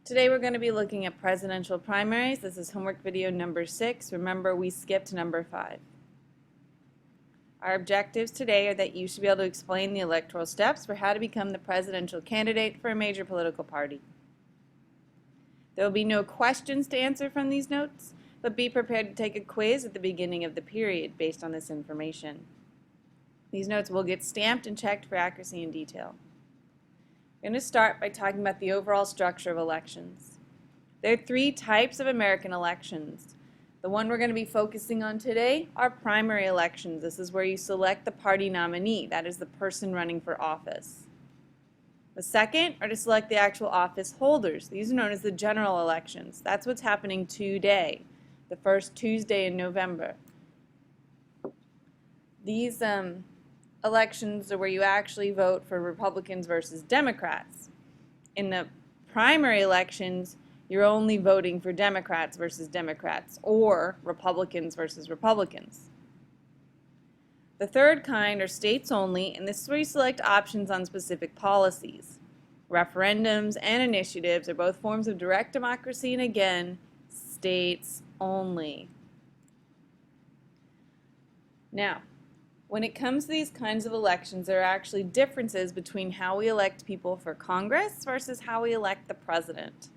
Today we're going to be looking at presidential primaries. This is homework video number 6. Remember, we skipped number 5. Our objectives today are that you should be able to explain the electoral steps for how to become the presidential candidate for a major political party. There will be no questions to answer from these notes, but be prepared to take a quiz at the beginning of the period based on this information. These notes will get stamped and checked for accuracy and detail. We're going to start by talking about the overall structure of elections. There are 3 types of American elections. The one we're going to be focusing on today are primary elections. This is where you select the party nominee, that is the person running for office. The second are to select the actual office holders. These are known as the general elections. That's what's happening today, the first Tuesday in November. These elections are where you actually vote for Republicans versus Democrats. In the primary elections, you're only voting for Democrats versus Democrats or Republicans versus Republicans. The third kind are states only, and this is where you select options on specific policies. Referendums and initiatives are both forms of direct democracy, and again, states only. Now, when it comes to these kinds of elections, there are actually differences between how we elect people for Congress versus how we elect the president.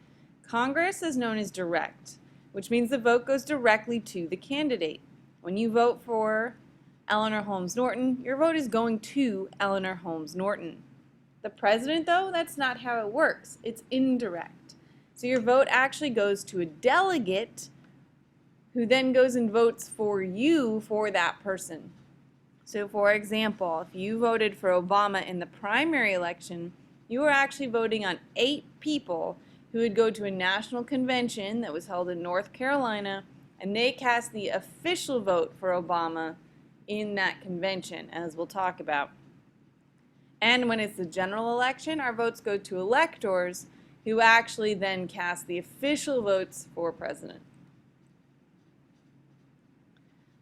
Congress is known as direct, which means the vote goes directly to the candidate. When you vote for Eleanor Holmes Norton, your vote is going to Eleanor Holmes Norton. The president, though, that's not how it works. It's indirect. So your vote actually goes to a delegate who then goes and votes for you for that person. So for example, if you voted for Obama in the primary election, you were actually voting on 8 people who would go to a national convention that was held in North Carolina, and they cast the official vote for Obama in that convention, as we'll talk about. And when it's the general election, our votes go to electors who actually then cast the official votes for president.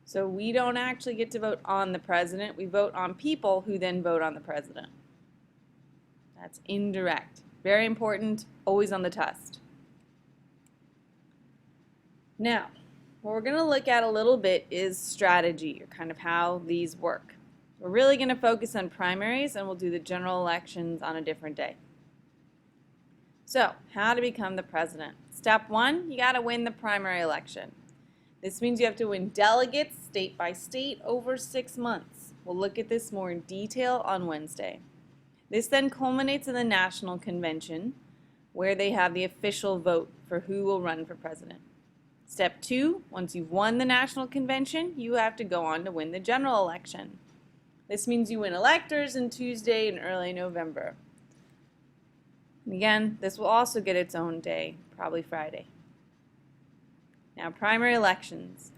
So we don't actually get to vote on the president. We vote on people who then vote on the president. That's indirect. Very important, always on the test. Now, what we're going to look at a little bit is strategy, or kind of how these work. We're really going to focus on primaries, and we'll do the general elections on a different day. So, how to become the president. Step 1, you got to win the primary election. This means you have to win delegates state by state over 6 months. We'll look at this more in detail on Wednesday. This then culminates in the national convention, where they have the official vote for who will run for president. Step 2, once you've won the national convention, you have to go on to win the general election. This means you win electors on Tuesday in early November. And again, this will also get its own day, probably Friday. Now, primary elections.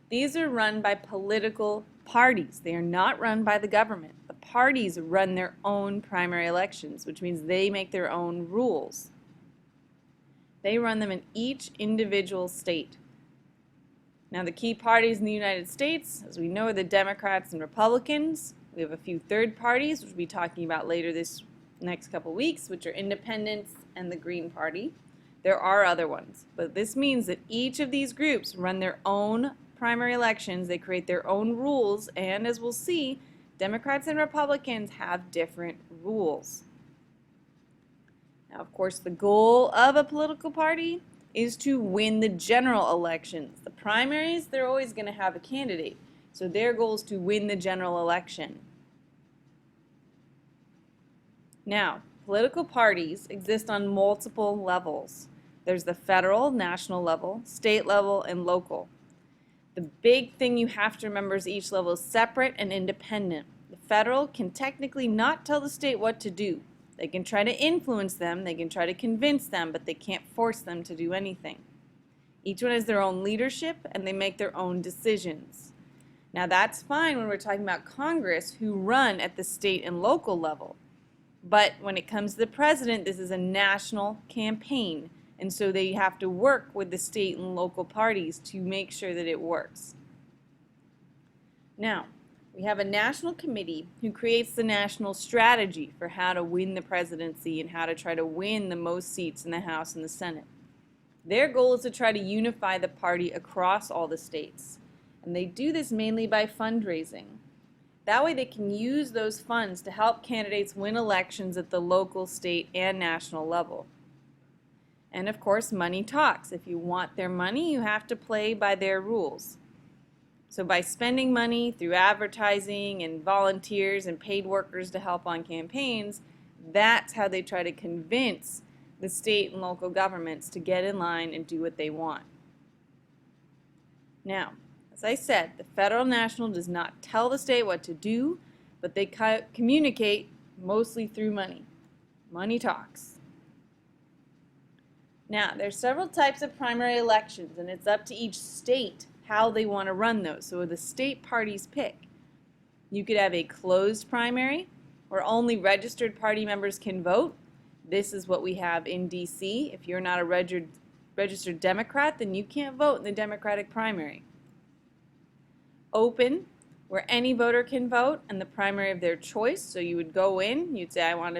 These are run by political parties. They are not run by the government. The parties run their own primary elections, which means they make their own rules. They run them in each individual state. Now, the key parties in the United States, as we know, are the Democrats and Republicans. We have a few third parties, which we'll be talking about later this next couple weeks, which are independents and the Green Party. There are other ones, but this means that each of these groups run their own primary elections. They create their own rules, and as we'll see, Democrats and Republicans have different rules. Now, of course, the goal of a political party is to win the general elections. The primaries, they're always going to have a candidate, so their goal is to win the general election. Now, political parties exist on multiple levels. There's the federal, national level, state level, and local. The big thing you have to remember is each level is separate and independent. The federal can technically not tell the state what to do. They can try to influence them, they can try to convince them, but they can't force them to do anything. Each one has their own leadership, and they make their own decisions. Now that's fine when we're talking about Congress, who run at the state and local level. But when it comes to the president, this is a national campaign. And so they have to work with the state and local parties to make sure that it works. Now, We have a national committee who creates the national strategy for how to win the presidency and how to try to win the most seats in the House and the Senate. Their goal is to try to unify the party across all the states. And they do this mainly by fundraising. That way they can use those funds to help candidates win elections at the local, state, and national level. And of course, money talks. If you want their money, you have to play by their rules. So by spending money through advertising and volunteers and paid workers to help on campaigns, that's how they try to convince the state and local governments to get in line and do what they want. Now, as I said, the federal national does not tell the state what to do, but they communicate mostly through money. Money talks. Now, there's several types of primary elections, and it's up to each state how they want to run those. So the state parties pick. You could have a closed primary where only registered party members can vote. This is what we have in DC. If you're not a registered Democrat, then you can't vote in the Democratic primary. Open, where any voter can vote and the primary of their choice. So you would go in, you'd say, I want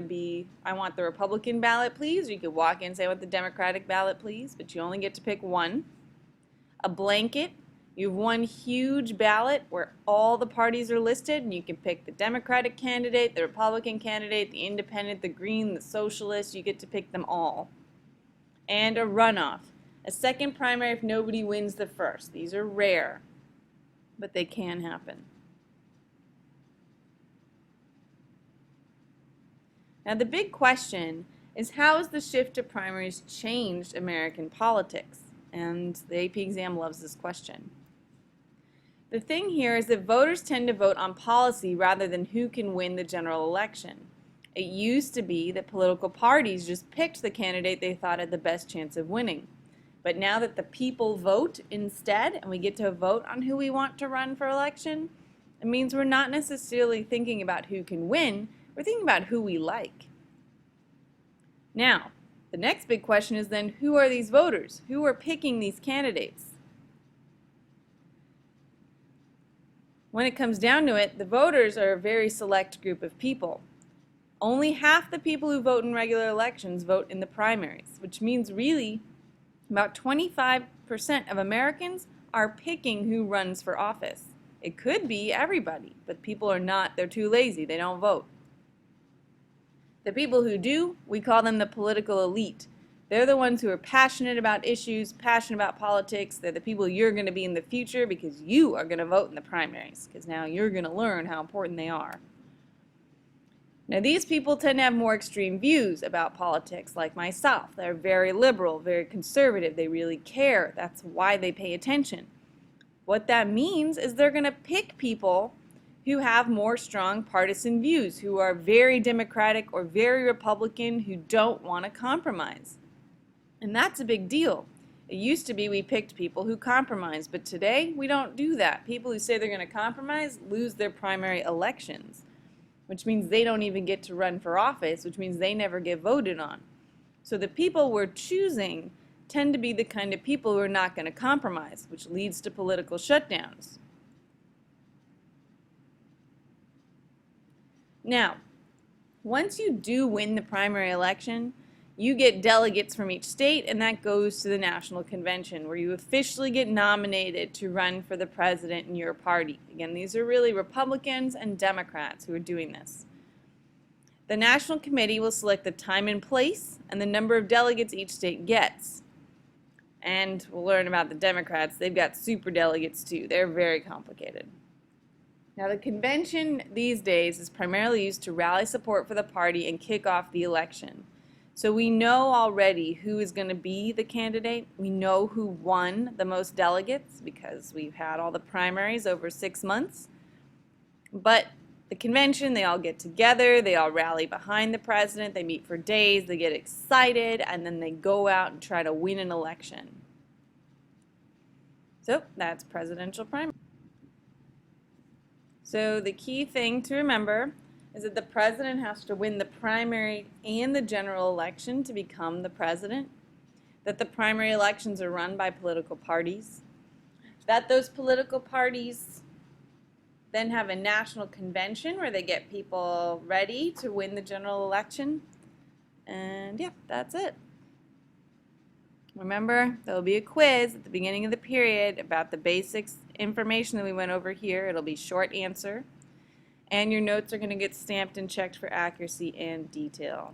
the Republican ballot, please. Or you could walk in and say, I want the Democratic ballot, please. But you only get to pick one. A blanket, you have one huge ballot where all the parties are listed, and you can pick the Democratic candidate, the Republican candidate, the Independent, the Green, the Socialist. You get to pick them all. And a runoff, a second primary if nobody wins the first. These are rare, but they can happen. Now the big question is, how has the shift to primaries changed American politics? And the AP exam loves this question. The thing here is that voters tend to vote on policy rather than who can win the general election. It used to be that political parties just picked the candidate they thought had the best chance of winning. But now that the people vote instead, and we get to vote on who we want to run for election, it means we're not necessarily thinking about who can win, we're thinking about who we like. Now, the next big question is then, who are these voters? Who are picking these candidates? When it comes down to it, the voters are a very select group of people. Only half the people who vote in regular elections vote in the primaries, which means really about 25% of Americans are picking who runs for office. It could be everybody, but people are not, they're too lazy, they don't vote. The people who do, we call them the political elite. They're the ones who are passionate about issues, passionate about politics. They're the people you're going to be in the future because you are going to vote in the primaries, because now you're going to learn how important they are. Now these people tend to have more extreme views about politics, like myself. They're very liberal, very conservative. They really care. That's why they pay attention. What that means is they're going to pick people who have more strong partisan views, who are very Democratic or very Republican, who don't want to compromise. And that's a big deal. It used to be we picked people who compromised, but today we don't do that. People who say they're going to compromise lose their primary elections, which means they don't even get to run for office, which means they never get voted on. So the people we're choosing tend to be the kind of people who are not going to compromise, which leads to political shutdowns. Now, once you do win the primary election, you get delegates from each state, and that goes to the National Convention, where you officially get nominated to run for the president in your party. Again, these are really Republicans and Democrats who are doing this. The National Committee will select the time and place and the number of delegates each state gets. And we'll learn about the Democrats. They've got super delegates too. They're very complicated. Now, the convention these days is primarily used to rally support for the party and kick off the election. So we know already who is going to be the candidate. We know who won the most delegates because we've had all the primaries over 6 months. But the convention, they all get together, they all rally behind the president, they meet for days, they get excited, and then they go out and try to win an election. So that's presidential primary. So the key thing to remember is that the president has to win the primary and the general election to become the president, that the primary elections are run by political parties, that those political parties then have a national convention where they get people ready to win the general election. And yeah, that's it. Remember, there will be a quiz at the beginning of the period about the basics information that we went over here. It'll be short answer. And your notes are going to get stamped and checked for accuracy and detail.